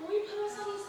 कोई भरोसा नहीं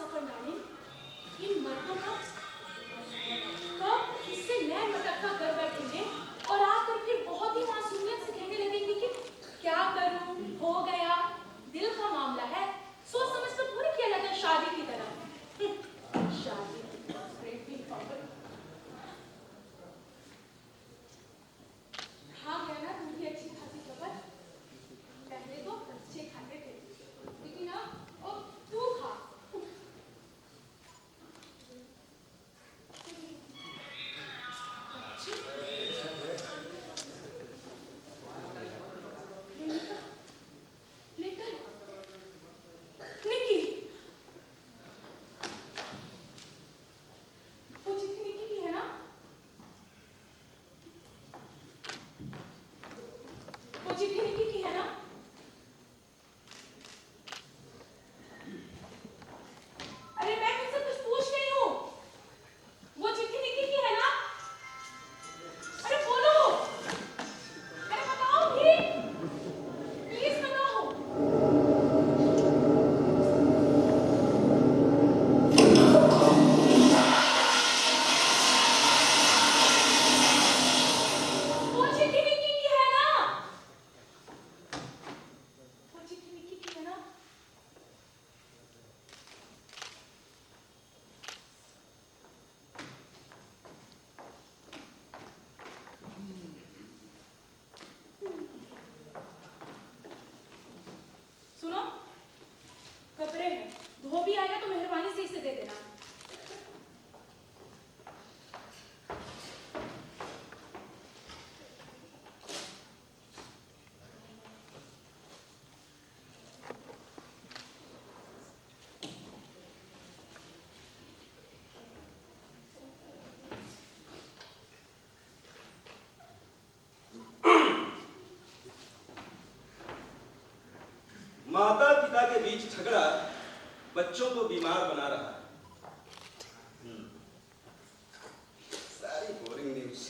भी आएगा तो मेहरबानी से इसे दे देना। माता पिता के बीच झगड़ा बच्चों को बीमार बना रहा है। सारी बोरिंग न्यूज।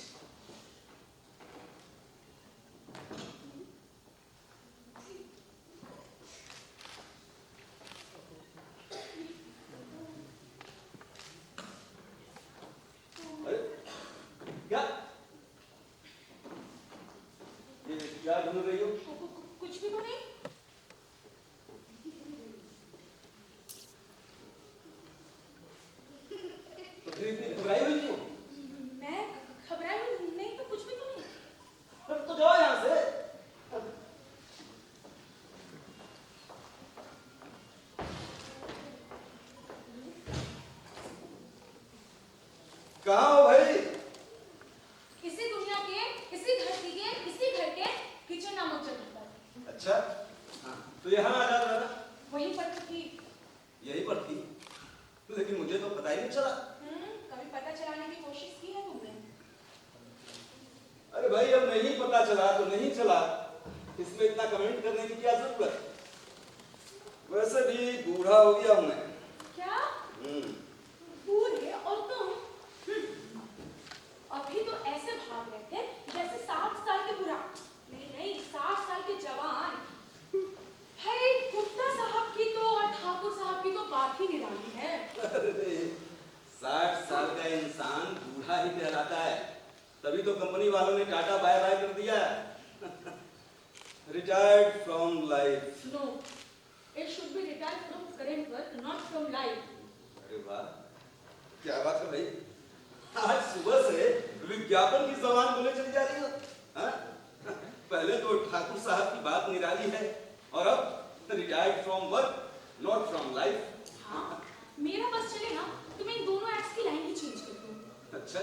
अरे क्या ये क्या ढूंढ रही हो? कुछ भी तो नहीं। घबराई हुई क्यों? मैं घबराई हुई नहीं तो कुछ भी तो नहीं। तो जाओ यहाँ से। कहाँ हो भाई? इसी दुनिया के, इसी धरती के, इसी घर के किचन नामक जगह पर। अच्छा, हाँ, तो यहाँ आ जा रहा। वहीं पर थी। यहीं पर थी, लेकिन मुझे तो पता ही नहीं चला। कभी पता चलाने की कोशिश की है तुमने? अरे भाई, अब नहीं पता चला तो नहीं चला, इसमें इतना कमेंट करने की क्या जरूरत? वैसे भी बूढ़ा हो गया हूं मैं। क्या? बूढ़े और तुम? अभी तो ऐसे भाग रहे थे जैसे 60 साल के बुढ़ा। नहीं 60 साल के जवान। भाई गुप्ता साहब की तो और ठाकुर साहब की तो बात ही निराली है। अरे 60 साल का इंसान बूढ़ा ही कहलाता है, तभी तो कंपनी वालों ने टाटा बाय बाय कर दिया। Retired from life. No, it should be retired from current work, not from life. अरे वाह, क्या बात है भाई, आज सुबह से विज्ञापन की जबान बोले चली जा रही हो। हाँ? पहले तो ठाकुर साहब की बात निराली है और अब retired from work not from life. हाँ, मेरा बस चले ना तो मैं इन दोनों एक्ट्स की लाइन ही चेंज कर दूँ। अच्छा,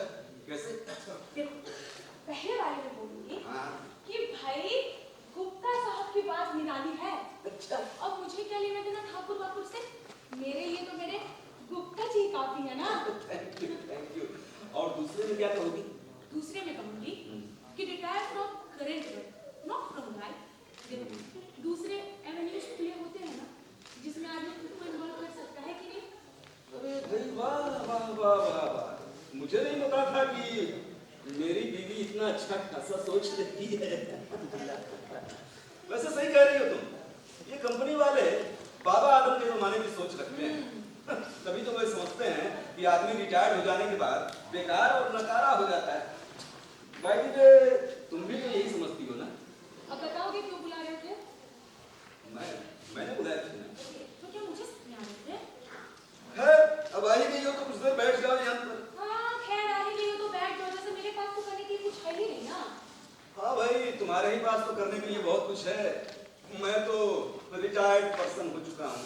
कैसे? देखो, पहले वाले में बोलूंगी हाँ। कि भाई गुप्ता साहब की बात निराली है। अच्छा। अब मुझे क्या लेना देना ठाकुर वाकुर से? मेरे लिए तो मेरे गुप्ता जी काफी है ना। Thank you. और दूसरे में क्या कहोगी? दूसरे में कहूंगी कि retire from current work not from life. दूसरे एवेन्यूज खुले होते हैं ना, जिसमें आदमी खुद को इन्वॉल्व कर सकता है कि नहीं? अरे भाई वाह वाह वाह वाह वाह, मुझे नहीं पता था कि मेरी बीवी इतना अच्छा खासा सोच लेती है। वैसे सही कह रही हो तुम, ये कंपनी वाले बाबा आदम के जमाने की सोच रखते हैं। तभी तो वे समझते हैं कि आदमी रिटायर्ड हो जाने के बाद बेकार और नकारा हो जाता है। भाई तुम भी तो यही समझती हो ना? अब बताओगे क्यों बुला रहे थे? मैंने बुलाया तुम्हें। तो क्या मुझे समझा रहे थे? है, अब आ ही गई हो तो कुछ देर बैठ जाओ यहाँ पर। हाँ, खैर आ ही गई हो तो बैठ जाओ, जैसे मेरे पास तो करने के लिए कुछ है ही नहीं ना। हाँ भाई, तुम्हारे ही पास तो करने के लिए बहुत कुछ है। मैं तो रिटायर्ड पर्सन हो चुका हूँ।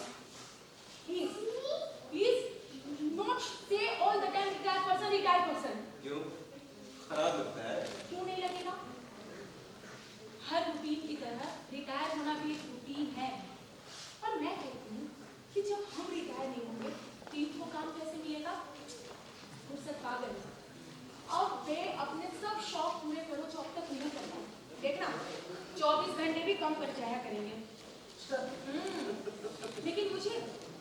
Please not say all the time retired person. क्यों? खराब लगता है? क्यों नहीं लगेगा? हर रूटीन की तरह रिटायर होना भी एक रूटीन है। और मैं कहती हूँ कि जब हम रिटायर नहीं होंगे तो इनको काम कैसे मिलेगा? फुर्सत पागल। अब वे अपने सब शौक पूरे करो जो अब तक नहीं कर पाए। देखना 24 घंटे भी कम कर जाया करेंगे। लेकिन मुझे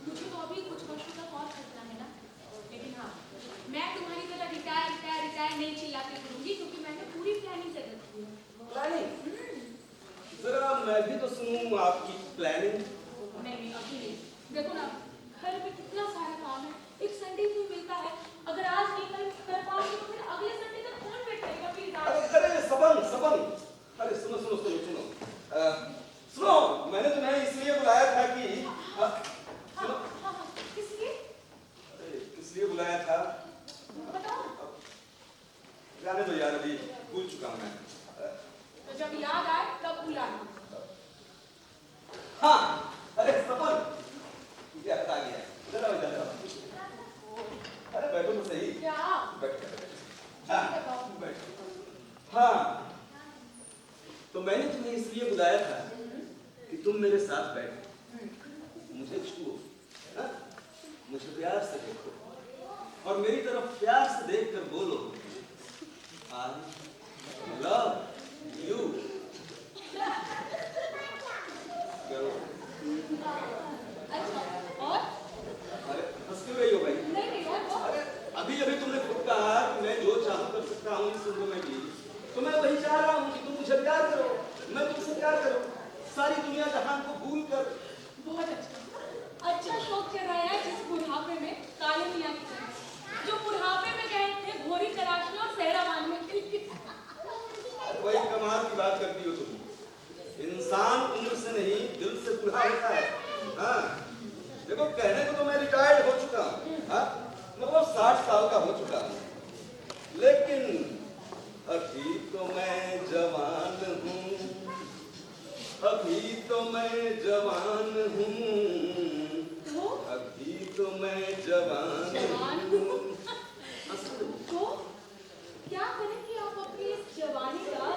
तो अभी कुछ वर्षों तक और करना है ना। लेकिन हाँ, मैं तुम्हारी तरह रिटायर नहीं चिल्लाती करूंगी, क्योंकि मैंने पूरी प्लानिंग कर रखी है। प्लानिंग? जरा मैं भी तो सुनूं आपकी प्लानिंग। नहीं अभी नहीं। देखो ना, घर पे कितना सारा काम है, एक संडे को मिलता है। अगर आज नहीं कर पाओगे तो फिर अगले संडे तक कौन वेट करेगा? फिर अरे सबन, अरे सुनो, मैंने तुम्हें इसलिए बुलाया था कि किसलिए? अरे किसलिए बुलाया था? बताओ। जाने दो यार, अभी भूल चुका हूं मैं। तो जब याद आए तब बुलाना। हाँ, मेरी तरफ प्यार से देखकर बोलो, आई लव यू। अच्छा, और? अरे हंस क्यों रही हो भाई? नहीं यार, वो अरे अभी अभी तुमने खुद कहा कि मैं जो चाहूं कर सकता हूँ इस उम्र में भी, तो मैं वही चाह रहा हूँ कि तुम मुझे प्यार करो, मैं तुमसे प्यार करूं, सारी दुनिया जहान को भूल कर। बहुत अच्छा शौक चल रहा है जिस बुढ़ापे में काले मियां की तरह, जो बुढ़ापे में गए थे घोड़ी तलाशने और सेहरा बांधने के लिए। वही कमाल की बात करती हो तुम। इंसान उम्र से नहीं दिल से बूढ़ा होता है। हाँ देखो, कहने को तो मैं रिटायर्ड हो चुका हूँ, हाँ मतलब 60 साल का हो चुका हूँ, लेकिन अभी तो मैं जवान हूँ, अभी तो मैं जवान हूँ, तो अभी तो मैं जवान हूँ। तो क्या करें कि आप अपनी इस जवानी का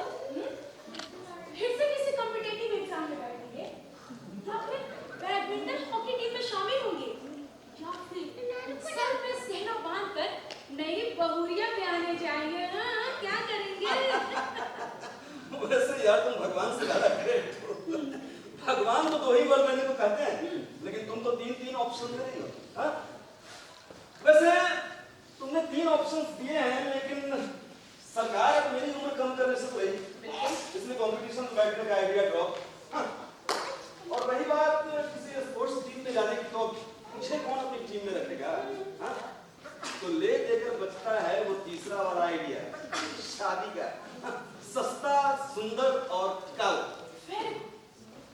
फिर से किसी कॉम्पिटिटिव एग्जाम में बैठेंगे, या फिर बैडमिंटन हॉकी टीम में शामिल होंगे, या फिर सर में सेहरा बांधकर नई बहुरिया में आने जाएंगे? हाँ, क्या करेंगे? वैसे यार तुम भगवान से ज्यादा ग्रेट हो। भगवान तो दो ही वर मैंने तो कहते हैं, लेकिन तुम तो तीन ऑप्शन दे रही हो। हाँ? वैसे तुमने 3 ऑप्शन दिए हैं, लेकिन सरकार अब मेरी उम्र कम करने से रही, इसलिए कंपटीशन में बैठने का आइडिया ड्रॉप। हाँ? और रही बात किसी स्पोर्ट्स टीम में जाने की, तो मुझे कौन अपनी टीम में रखेगा? हाँ? तो ले देकर बचता है वो तीसरा वाला आइडिया, शादी का। हाँ? सस्ता, सुंदर और टिकाऊ।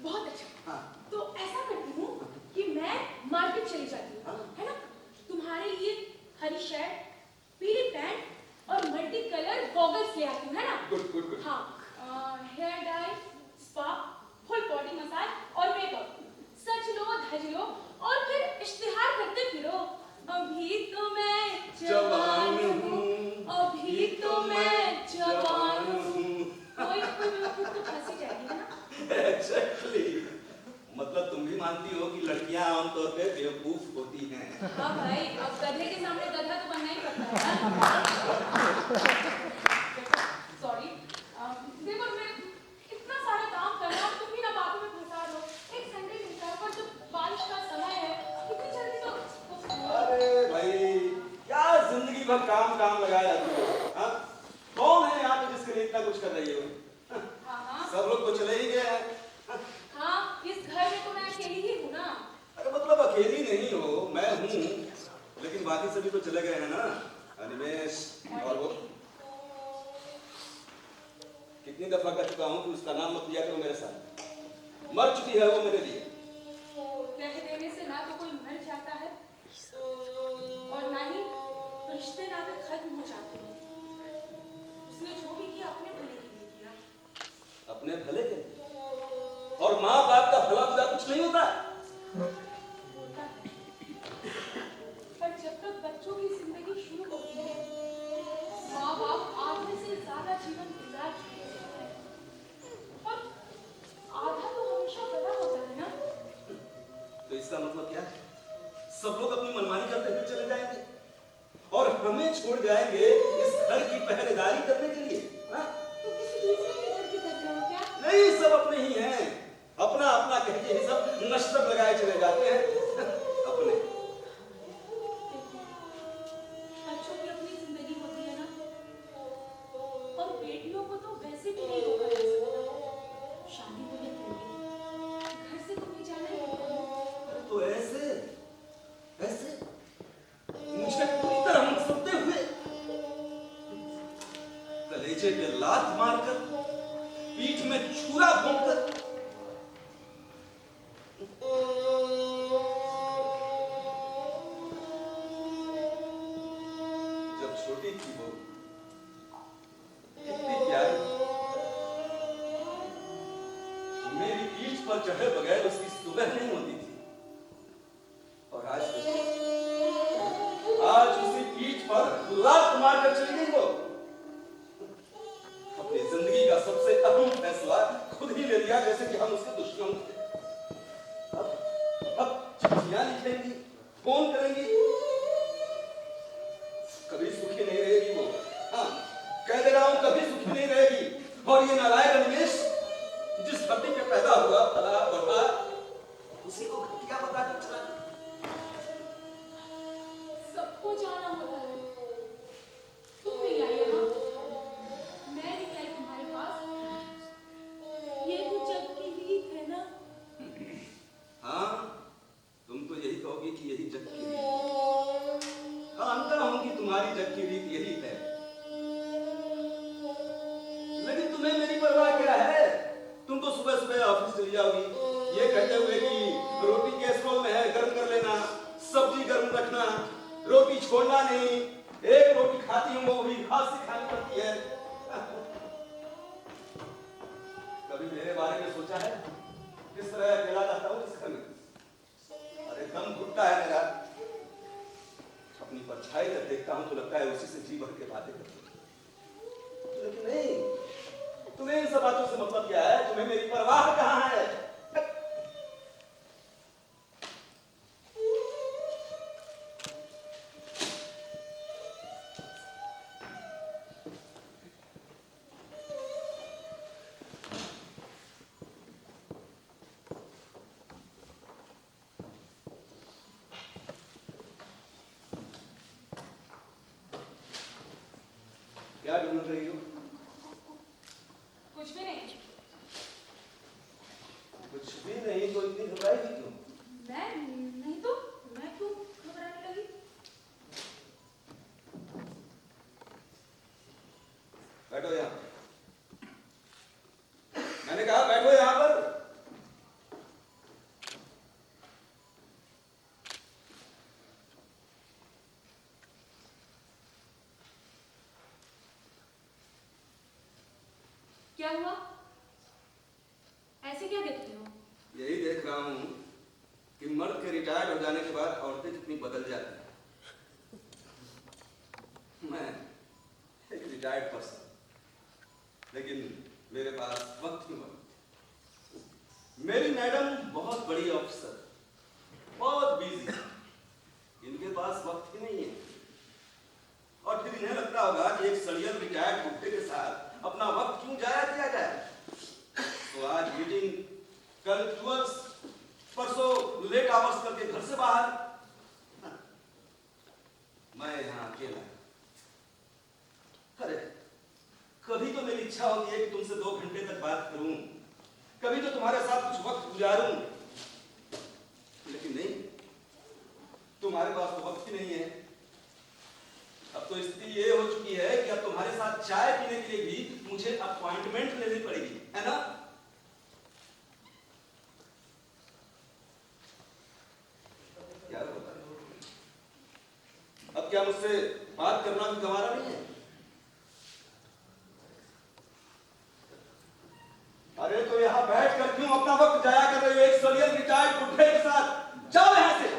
बहुत अच्छा। हाँ। तो ऐसा करती हूँ कि मैं मार्केट चली जाती हूँ, हाँ। है ना? तुम्हारे लिए हरी शर्ट, पीली पैंट और मल्टी कलर गॉगल्स ले आती हूँ, है ना? Good good good. हाँ, hair dye, spa, full body massage और मेकअप। सज लो, धज लो और फिर इश्तिहार करते फिरो, अभी तो मैं जवान हूँ, अभी तो मैं जवान हूँ। कोई खुद तो फंसी जाएगी, है ना? Exactly. मतलब तुम भी मानती हो कि लड़कियां आमतौर पे बेवकूफ होती हैं। हाँ भाई, अब गधे के सामने गधा तो बनना ही पड़ता है। सॉरी, देखो मैं इतना सारा काम कर रहा हूँ, तुम भी ना बातों में फंसा दो। एक संडे मिलता है, पर जो बारिश का समय है, इतनी जल्दी तो। अरे भाई, क्या जिंदगी भर काम काम लगाया जाती है? हाँ? कौन है यहाँ पे जिसके लिए इतना कुछ कर रही हो? हाँ, सब लोग तो चले ही गए हैं। हाँ, इस घर में तो मैं अकेली ही हूँ ना। अरे मतलब अकेली नहीं हो, मैं हूँ, लेकिन बाकी सभी तो चले गए हैं ना। अनिमेश और वो। कितनी दफा कह चुका हूँ कि उसका नाम मत लिया करो मेरे साथ। मर चुकी है वो मेरे लिए। कह देने से ना तो कोई मर जाता है और ना ही रिश्ते नाते खत्म हो जाते हैं। उसने जो भी किया अपने भले के लिए किया। अपने भले के लिए? और माँ बाप का भला बुरा कुछ नहीं होता? होता है, पर जब तक बच्चों की जिंदगी शुरू होती है, माँ बाप आधे से ज्यादा जीवन गुजार चुके होते हैं, और आधा तो हमेशा बड़ा होता है ना। तो इसका मतलब क्या है? सब लोग अपनी मनमानी करते हुए चले जाएंगे और हमें छोड़ जाएंगे इस घर की पहरेदारी करने के लिए। हाँ? तो किसी दूसरे के घर की तरह हो क्या? नहीं, सब अपने ही हैं। अपना अपना कह के ही सब नश्तर लगाए चले जाते हैं। अपने। बच्चों की अपनी जिंदगी होती है ना, और बेटियों को तो वैसे भी नहीं रोका जा सकता। शादी होने पड़ेगी, घर से तो नहीं जाना ही होगा। तो ऐसे मुझे पूरी तरह मसलते हुए, कलेजे पे लात मारकर, पीठ में छुरा भोंककर, जब छोटी थी वो कितनी प्यारी, मेरी पीठ पर चढ़े बगैर उसकी सुबह नहीं होती थी, और आज उसी पीठ पर लात मारकर चली गई वो। अपनी जिंदगी का सबसे अहम फैसला खुद ही ले लिया, जैसे कि हम उसके दुश्मन थे। अब चिट्ठियां लिखेंगी, फोन करेंगी, कभी सुखी नहीं रहेगी वो। हाँ, कह दे रहा हूं कभी सुखी नहीं रहेगी। और ये नालायक अनिमेष जिस धरती पे पैदा हुआ, पला बढ़ा, उसी को घटिया बता के चला। सबको जाना होता है। तुम भी आई यहाँ, मैं भी आई तुम्हारे पास। ये तो जग की रीत है ना। हाँ, तुम तो यही कहोगी कि यही जग की रीत है। मानता हूं कि तुम्हारी जग की रीत यही है, लेकिन तुम्हें मेरी परवाह क्या है? तुम तो सुबह सुबह ऑफिस चली जाओगी ये कहते हुए कि रोटी कैसरोल में है, गर्म कर लेना, सब्जी गर्म रखना, रोटी छोड़ना नहीं। एक रोटी खाती हूँ वो भी हाथ से खानी पड़ती है। कभी मेरे बारे में सोचा है किस तरह अकेला रहता हूँ इस घर में? अरे दम घुटता है मेरा। अपनी परछाई जब देखता हूं तो लगता है उसी से जी भर के बातें करता हूं। लेकिन नहीं, तुम्हें इन सब बातों से मतलब क्या है? तुम्हें मेरी परवाह कहां है? क्या ढूंढ रही हो? कुछ भी नहीं। कुछ भी नहीं तो इतनी घबराई हुई क्यों? मैं नहीं तो मैं क्यों घबराने लगी? बैठो यहाँ। मैंने कहा बैठो यहाँ पर। क्या हुआ? ऐसे क्या देखते हो? यही देख रहा हूं कि मर्द के रिटायर्ड हो जाने के बाद औरतें कितनी बदल जाती हैं। मैं एक रिटायर्ड पर्सन, लेकिन मेरे पास वक्त ही वक्त। मेरी मैडम बहुत बड़ी ऑफिसर, बहुत बिजी, इनके पास वक्त ही नहीं है। और फिर इन्हें लगता होगा कि एक सड़ियल रिटायर्ड बुड्ढे के साथ अपना वक्त क्यों जाया किया जाए। तो आज मीटिंग, कल टूर्स, परसों लेट आवर्स करके घर से बाहर। मैं यहाँ अकेला। अरे कभी तो मेरी इच्छा होती है कि तुमसे 2 घंटे तक बात करूं, कभी तो तुम्हारे साथ कुछ वक्त गुजारूं, लेकिन नहीं, तुम्हारे पास तो वक्त ही नहीं है। अब तो स्थिति ये हो चुकी है कि अब तुम्हारे साथ चाय पीने के लिए भी मुझे अपॉइंटमेंट लेनी पड़ेगी, है ना? क्या होता है? अब क्या मुझसे बात करना भी गंवारा नहीं है? अरे तो यहां बैठ कर क्यों अपना वक्त जाया कर रहे हो एक सड़ियल रिटायर्ड बुड्ढे के साथ? जाओ यहां से।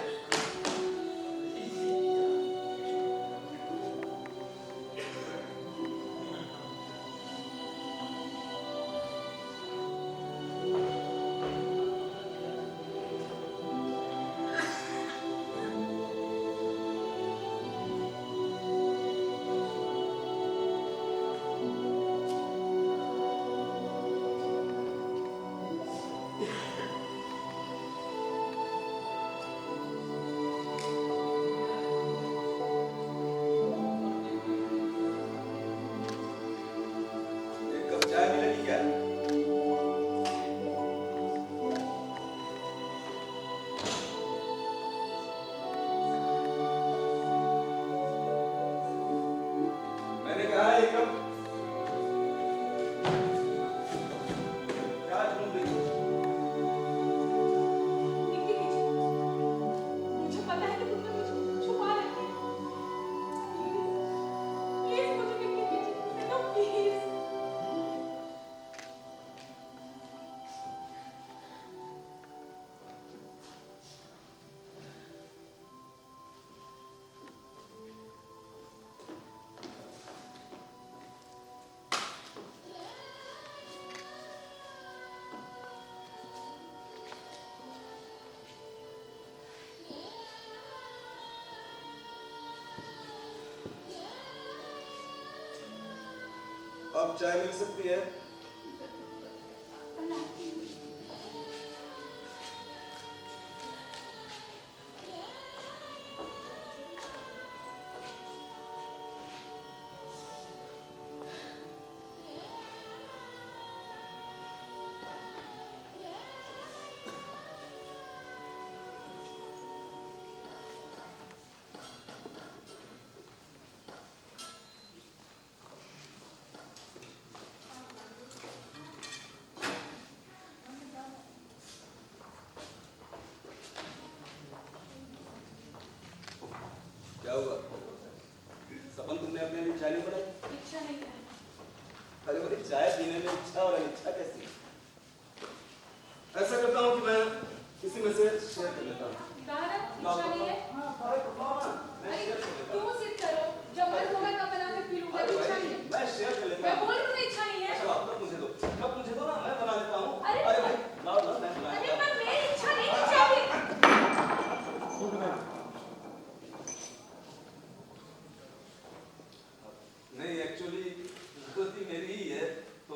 अब चाय मिल सकती है? बनाती हूँ। क्या हुआ सपन, तुमने अपने लिए चाय नहीं बनाई? इच्छा नहीं है। अरे भाई, चाय पीने में इच्छा और अनिच्छा कैसी? ऐसा करता हूँ कि मैं किसी में से शेयर कर लेता हूँ। दादा, इच्छा नहीं है। हाँ, मैं अरे शेयर कर लेता तुम हूँ। सिद्ध करो, जब मन होगा तब बना के पी लूंगा। अरे इच्छा भाई, नहीं है। मैं शेयर कर लेता मैं हूँ। बोल रही हूँ इच्छा नहीं है। अच्छा, आप मुझे दो, कप मुझे दो ना, मैं बना देता हूँ। अरे अरे भाई, लाओ लाओ, मैं बना अरे देता पर हूँ। मेरी इच्छा नहीं चाहिए। नहीं, एक्चुअली गलती मेरी ही है, तो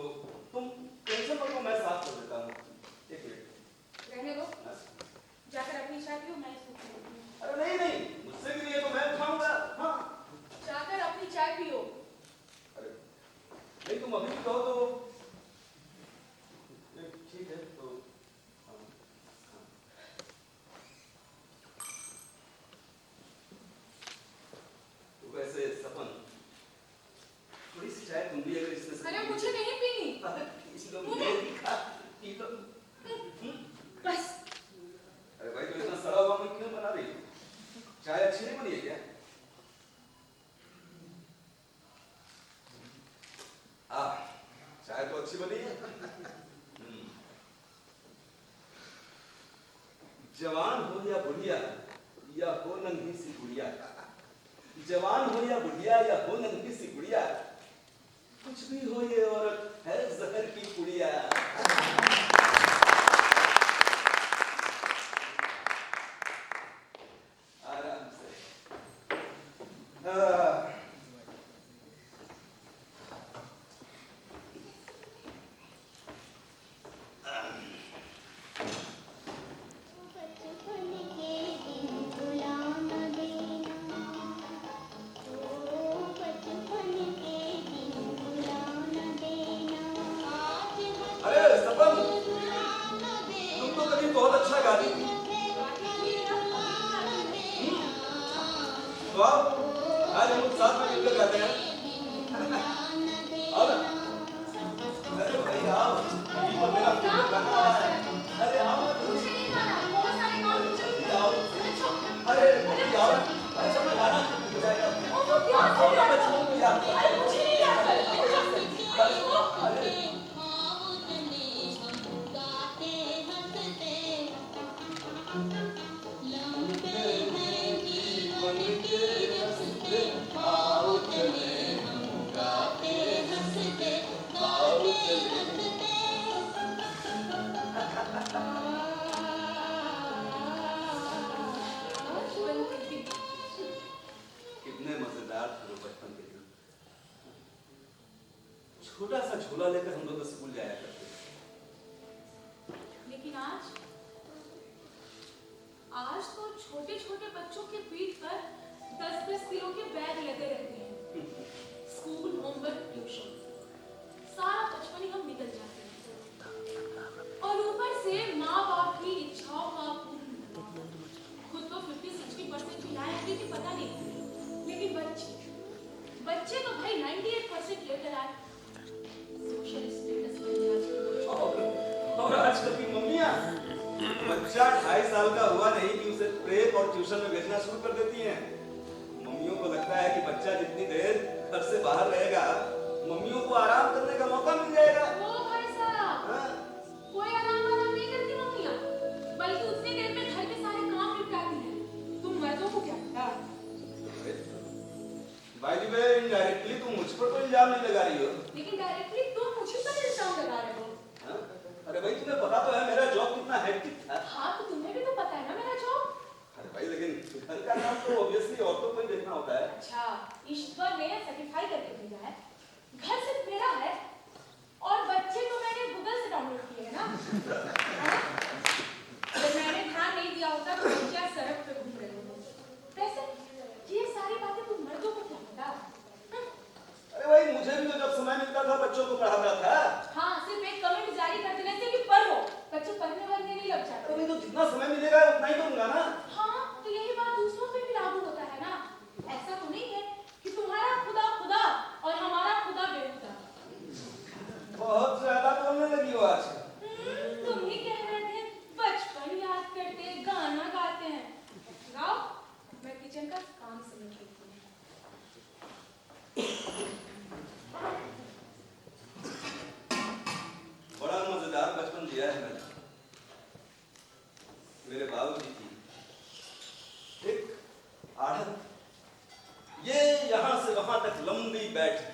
तुम टेंशन मत लो, मैं साफ कर देता हूँ। एक मिनट। रहने दो, जाकर अपनी चाय पियो, मैं इसको पी लेती हूँ। अरे नहीं नहीं, मुझसे भी नहीं है तो मैं उठाऊंगा। हाँ, जाकर अपनी चाय पियो। अरे नहीं, तुम अभी भी कहो तो ठीक है। तो हाँ, हाँ। तो वैसे सपन, थोड़ी सी चाय तुम भी अगर इसमें से अरे मुझे नहीं पीनी। अरे इस लो, मेरी खा पी लो। बस। अरे भाई, तो इतना सड़ा हुआ मैं क्यों बना रही हो? चाय अच्छी नहीं बनी है क्या? चाय तो अच्छी बनी है। जवान हो या बुढ़िया या हो नन्ही सी गुड़िया, जवान हो या बुढ़िया या हो नन्ही सी गुड़िया, कुछ भी हो ये औरत है जहर की पुड़िया। आराम से। अरे सपन, तुम तो कभी बहुत अच्छा गाती थी। तो आओ, आज हम लोग साथ में मिलकर गाते हैं। आओ ना। अरे भाई आओ, ये तो मेरा फेवरेट गाना है। अरे आओ ना, मुझे नहीं खाना, बहुत सारे काम मुझे। जल्दी आओ। अरे जल्दी आओ। अच्छा, मैं गाना शुरू हो जाएगा। ओ वो क्या आओ ना, मैं छोड़ के आता हूँ। अरे मुझे नहीं आता। अरे कितने मजेदार थे वो बचपन के दिन। छोटा सा झोला लेकर हम लोग स्कूल जाया करते थे। लेकिन आज तो छोटे छोटे बच्चों के पीठ पर 10-10 किलो के बैग लगे रहते हैं। स्कूल, होमवर्क, ट्यूशन, सारा बचपन ही हम निकल जाते हैं। और ऊपर से माँ बाप की इच्छाओं का पूर्ण। खुद तो 50-60% भी लाए होंगे कि पता नहीं, लेकिन बच्चे तो भाई 98% लेकर आए। सोशल स्टेटस में आजकल और आजकल की मम्मियां बच्चा 2.5 साल का हुआ नहीं कि उसे प्रेप और ट्यूशन में भेजना शुरू कर देती हैं। मम्मियों को लगता है कि बच्चा जितनी देर घर से बाहर रहेगा, मम्मियों को आराम करने का मौका मिल जाएगा। ओ भाई साहब, कोई आराम नहीं करती मम्मियां, बल्कि उतनी देर में घर के सारे काम निपटाती हैं। तुम मर्दों को क्या पता? बाय द वे, इनडायरेक्टली तुम मुझ पर कोई इल्जाम नहीं लगा रही हो। लेकिन डायरेक्टली तुम मुझे पर इल्जाम लगा रहे हो। हाँ? अरे भाई, तुम्हें पता तो है मेरा जॉब कितना हेक्टिक था। हाँ, तो तुम्हें भी तो पता है ना मेरा जॉब। अरे भाई, लेकिन घर का काम तो ऑब्वियसली औरतों को ही देखना होता है। अच्छा, ईश्वर ने सेटिस्फाई करके भेजा है। घर सिर्फ मेरा है, आढ़त, ये यहां से वहां तक लंबी बैठक,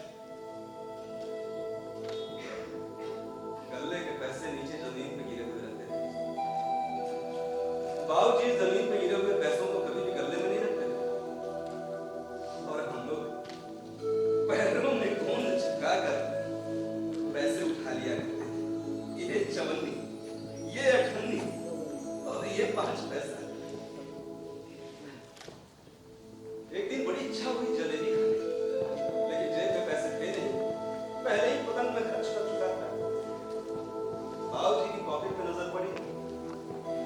गल्ले के पैसे नीचे जमीन पे गिरे हुए रहते थे। बाबूजी जमीन पे गिरे हुए पैसों को कभी भी गल्ले में नहीं रखते थे, और हम लोग पैरों में गोंद चिपका कर पैसे उठा लिया करते थे। ये चवन्नी, ये अठन्नी और ये 5 पैसा। एक दिन बड़ी इच्छा हुई जलेबी खाने की, लेकिन जेब में पैसे थे नहीं, पहले ही पतंग में खर्च कर चुका था। बाबूजी की पॉकेट में नजर पड़ी,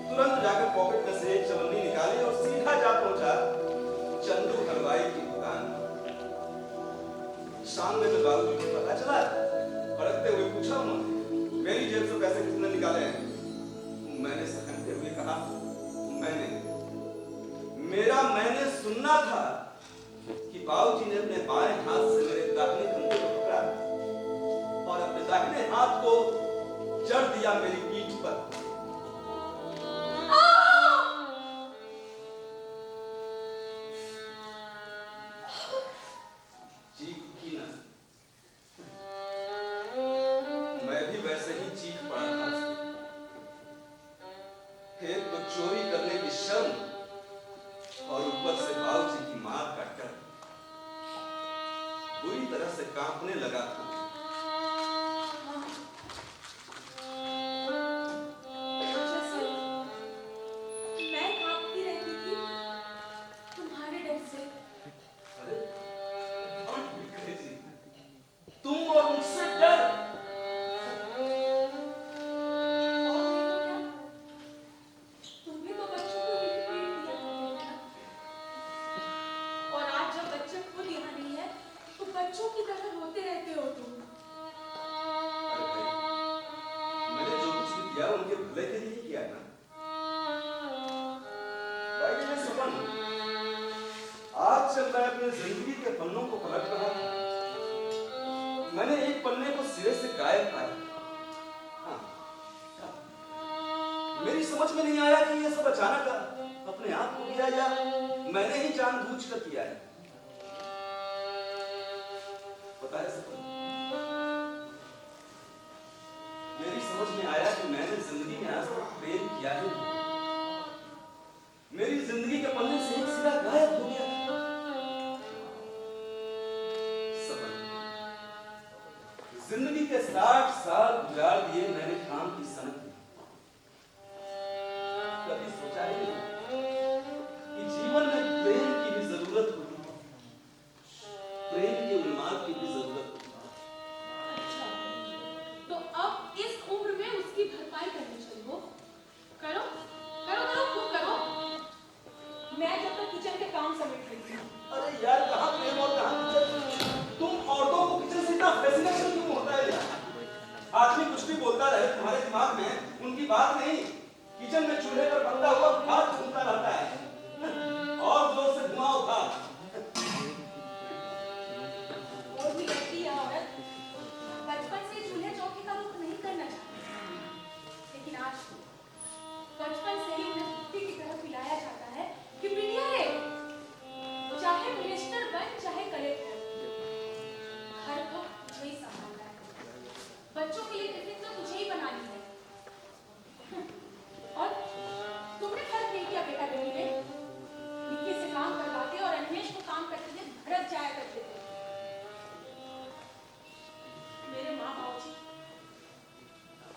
तुरंत जाकर पॉकेट में से एक चवन्नी निकाली और सीधा जा पहुंचा चंदू हलवाई की दुकान। शाम में जब बाबूजी को पता चला, भड़कते हुए पूछा उन्होंने, मेरी जेब से पैसे किसने निकाले हैं? मैंने सहमते हुए कहा, मैंने सुनना था कि बाबूजी ने अपने बाएं हाथ से मेरे दाहिने कंधे को पकड़ा और अपने दाहिने हाथ को जड़ दिया मेरी पीठ पर। चीख की ना, मैं भी वैसे ही चीख पड़ा था। एक तो चोरी करने की शर्म और ऊपर से बाबूजी की मार का डर, बुरी तरह से कांपने लगा था। मैं कांपती रहती थी तुम्हारे डर से। अरे, तुम और मुझसे डर? तुम भी तो बच्चों को ही पेट दिया करते थे ना। और आज जब बच्चे खुद यहाँ नहीं है, तो बच्चों की तरह रोते रहते हो तुम। अरे भाई, मैंने जो कुछ भी किया उनके भले के लिए किया ना। भाई ये सपन, आज जब मैं अपने जिंदगी के पन्नों को पलट रहा था, मैंने एक पन्ने को सिरे से गायब पाया। हाँ, मेरी समझ में नहीं आया कि ये सब अचानक अपने आप को किया या मैंने ही जानबूझकर किया है। पता है सपन, मेरी समझ में आया कि मैंने जिंदगी में आज तक प्रेम किया ही नहीं। मेरी जिंदगी के पन्ने से एक सिरा गायब हो गया। सपन, जिंदगी के 60 साल गुजार दिए मैंने काम की सनक में। कभी सोचा ही नहीं कि जीवन में प्रेम की भी जरूरत होती है, प्रेम के उन्माद की भी जरूरत होती है। अच्छा, तो अब इस उम्र में उसकी भरपाई करनी चाहिए। करो करो करो, खूब करो। मैं जब तक किचन के काम समेट रही थी। अरे यार, कहाँ प्रेम और कहाँ किचन? तुम औरतों को किचन से इतना फैसिनेशन क्यों होता है यार? आदमी कुछ भी बोलता रहे, तुम्हारे दिमाग में उनकी बात नहीं। किचन में चूल्हे पर पकता हुआ भात घूमता रहता है और जोर से धुआं उठा। वो भी कहती है औरत बचपन से चूल्हे चौकी का रुख नहीं करना चाहती, लेकिन आज बचपन से ही उन्हें कुत्ते की तरह पिलाया जाता है कि बिटिया रे, चाहे मिनिस्टर बन चाहे कलेक्टर, घर तो तुझे ही संभालना है, बच्चों के लिए टिफिन तो तुझे ही बनानी है। और तुमने फर्क नहीं किया बेटा बेटी में, निक्की से काम करवाते और अन्वेष को काम करते थे, भड़क जाया करते थे। मेरे माँ बाबूजी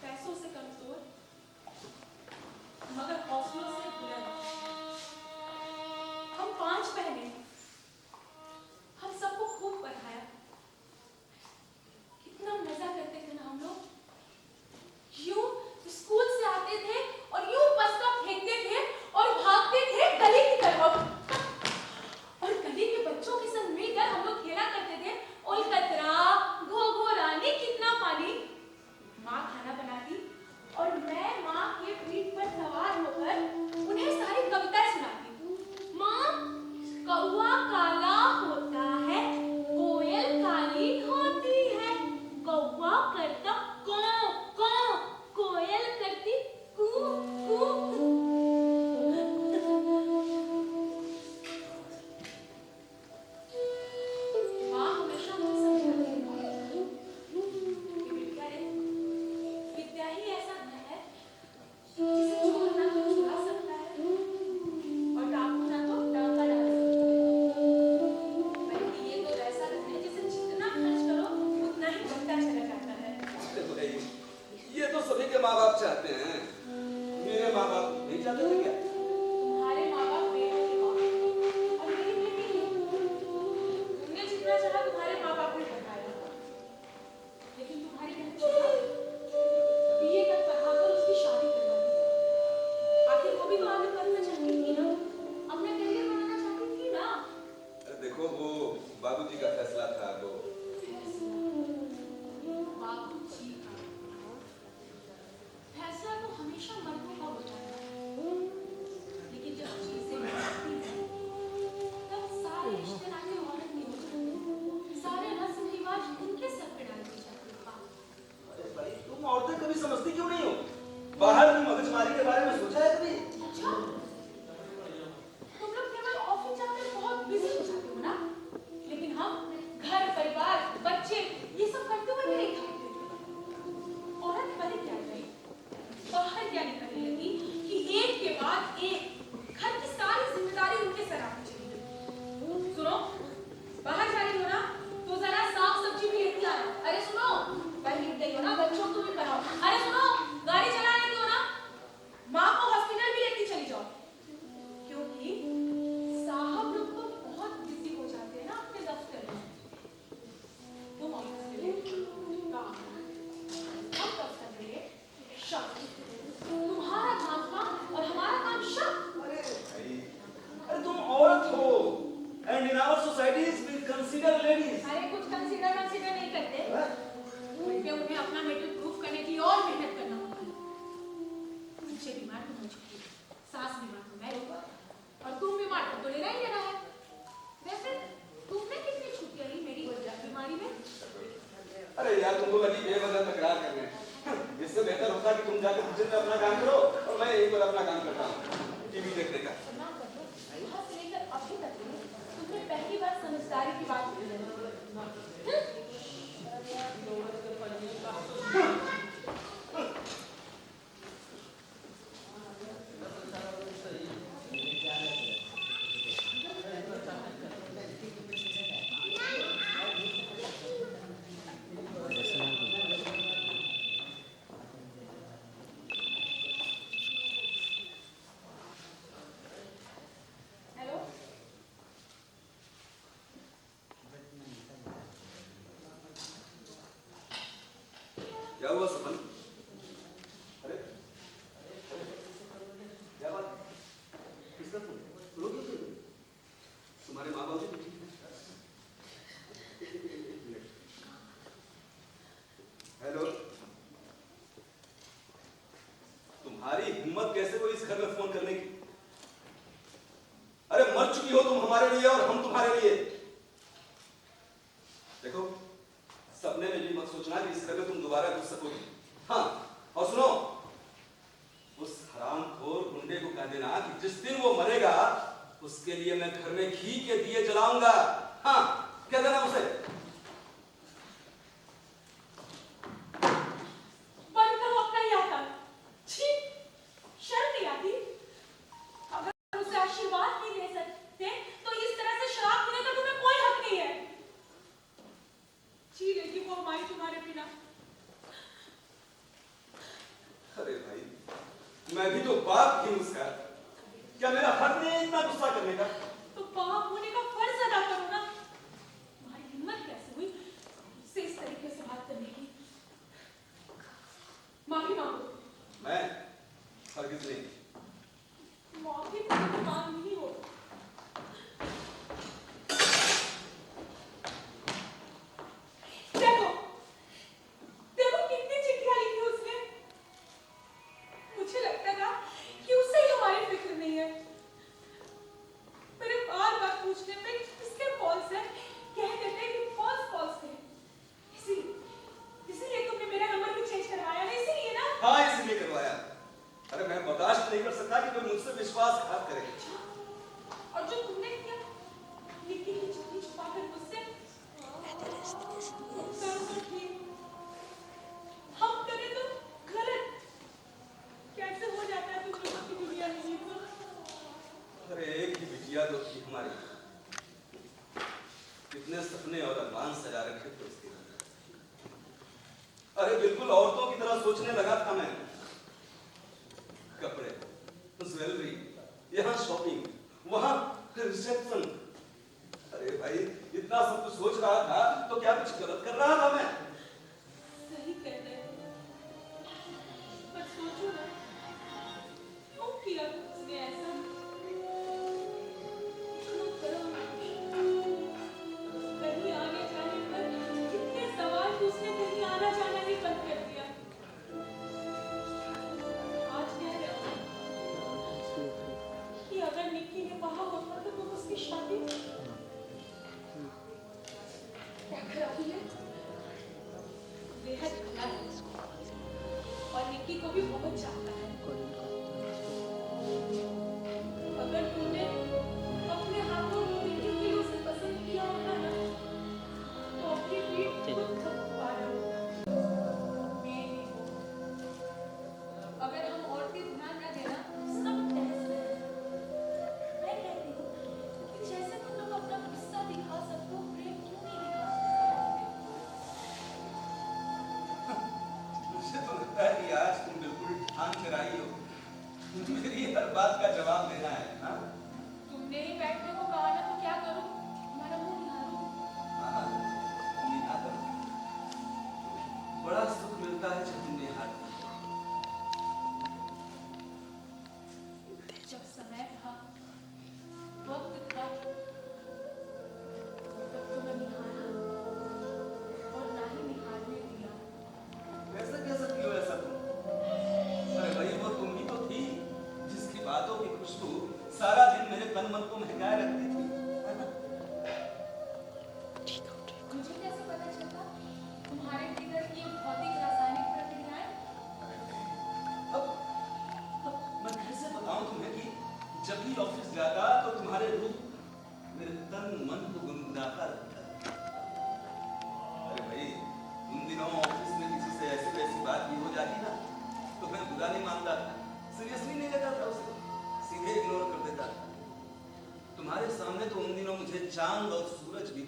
पैसों से कमजोर मगर हौसलों से बुलंद। हम 5 बहनें, हम सबको खूब पढ़ाया। कितना मजा करते थे ना हम लोग। यूं स्कूल से आते थे और यूं बस्ता फेंकते थे और भागते थे गली की तरफ। और गली के बच्चों के संग मिलकर हम लोग खेला करते थे उलकतरा, घो-घो रानी, कितना पानी। माँ खाना बनाती और मैं माँ के पीठ पर सवार होकर उन्हें सारी कविताएं सुनाती। माँ, कौवा बाबूजी का फैसला था वो। बाबूजी का फैसला तो हमेशा मर्दों का होता है, लेकिन जब चीजें बदलती हैं, तब सारे रिश्ते नाते औरत में हो जाते हैं, सारे रस्म रिवाज उनके सर पे डाल दिए जाते हैं। अरे भाई तुम औरतें कभी समझती क्यों नहीं हो? बाहर की मगजमारी के बारे में सोचा है कभी? अच्छा, तुम लोग केवल ऑफिस जाकर बहुत बिजी हो जाते हो ना, लेकिन हम घर परिवार बच्चे ये सब करते हुए भी नहीं थकते। औरत पहले क्या करी, बाहर क्या निकलने लगी कि एक के बाद एक घर की सारी जिम्मेदारी उनके सर आती चली गई। सुनो, बाहर जा रही हो ना तो जरा साग सब्जी भी लेती आना। अरे सुनो, पहले उठ गई हो ना, बच्चों को भी पढ़ाओ। अरे सुनो, गाड़ी चला लेती हो ना, माँ को हॉस्पिटल भी लेती चली जाओ, क्योंकि साहब लोग तो बहुत बिजी हो जाते हैं ना अपने दफ्तर में। तुम ऑफिस के लिए काम, हम दफ्तर के लिए शक। तुम्हारा काम और हमारा काम शक। अरे भाई, अरे तुम औरत हो, and in our societies we consider ladies। अरे कुछ कंसीडर नहीं करते, बल्कि उन्हें अपना मेटल प्रूफ करने की और मेहनत करना होता है। बच्चे बीमार तो हो चुकी है, सास बीमार तो मैं हूँ, और तुम बीमार तो लेना ही लेना है। वैसे तुमने कितनी छुट्टियां ली मेरी बीमारी में? अरे यार तुमको लगी बेवजह तकरार करने, इससे बेहतर होता कि तुम जाकर किचन में अपना काम करो और मैं यहीं पर अपना काम करता हूँ टीवी देखने का। ना करो, यहाँ से लेकर अभी तक तुमने पहली बार समझदारी की बात की है। हेलो, क्या हुआ सपन? अरे क्या बात? किसका फोन? रोगी थी तुम? तुम्हारे माँ बाप भी ठीक है? हेलो, तुम्हारी हिम्मत कैसे हुई इस घर में फोन करने की? अरे मर चुकी हो तुम हमारे लिए और हम तुम्हारे लिए। देखो, सपने में भी मत सोचना कि इस घर में तुम दोबारा घुस सकोगी। हाँ, और सुनो, उस हरामखोर गुंडे को कह देना कि जिस दिन वो मरेगा उसके लिए मैं घर में घी के दिए जलाऊंगा। हाँ, कह देना उसे। बंद करो अपना ये आतंक। छी, शर्म नहीं आती? अगर उसे आशीर्वाद नहीं दे सकते तो इस तरह से शराब पीने का तुम्हें कोई हक नहीं है। जी लेगी वो हमारी तुम्हारे बिना। अरे भाई, मैं भी तो बाप ही उसका, क्या मेरा हक नहीं है इतना गुस्सा करने का? तो बाप होने का फर्ज अदा करो ना। तुम्हारी हिम्मत कैसे हुई उससे इस तरीके से बात करने की? माफी मांगो। मैं हरगिज नहीं। माफी तो मांग ही हो। देखो, देखो कितनी चिट्ठियां लिखी उसने। मुझे लगता था कि उससे ही हमारी फिक्र नहीं है। मेरे बार-बार पूछने पे किसके फॉल्स है, कह देते कि फॉल्स थे। इसीलिए तुमने मेरा नंबर भी चेंज करवाया ना, इसीलिए ना? हाँ, इसलिए करवाया। अरे मैं बर्दाश्त नहीं कर सकता कि कोई मुझसे विश्वासघात करे। और जो तुमने किया, निक्की की चिट्ठी छुपाकर मुझसे, हम करें तो गलत कैसे हो जाता है तुम लोगों की दुनिया में ये सब? अरे एक ही बिटिया तो थी हमारी, कितने सपने और अरमान सजा रखे थे उसके। अरे बिल्कुल औरतों की तरह सोचने लगा था मैं। कपड़े, ज्वेलरी, यहाँ शॉपिंग, वहां रिसेप्शन। अरे भाई, इतना सब कुछ सोच रहा था तो क्या कुछ गलत कर रहा था मैं? सही कह रहे हो, पर सोचो ना, क्यों किया उसने ऐसा? इतना बड़ा तन मन को महकाए रखती थी। मुझे कैसे पता चलता तुम्हारे भीतर की भौतिक रासायनिक प्रक्रियाएं? अब मैं कैसे बताऊं तुम्हें कि जब भी ऑफिस जाता तो तुम्हारे रूप मेरे तन मन को गुनगुनाता रहता। अरे भाई, उन दिनों ऑफिस में किसी से ऐसी वैसी बात भी हो जाती ना तो मैं बुरा नहीं मानता था, सीरियसली नहीं लेता था उसे, सीधे इग्नोर कर देता था। तुम्हारे सामने तो उन दिनों मुझे चांद और सूरज भी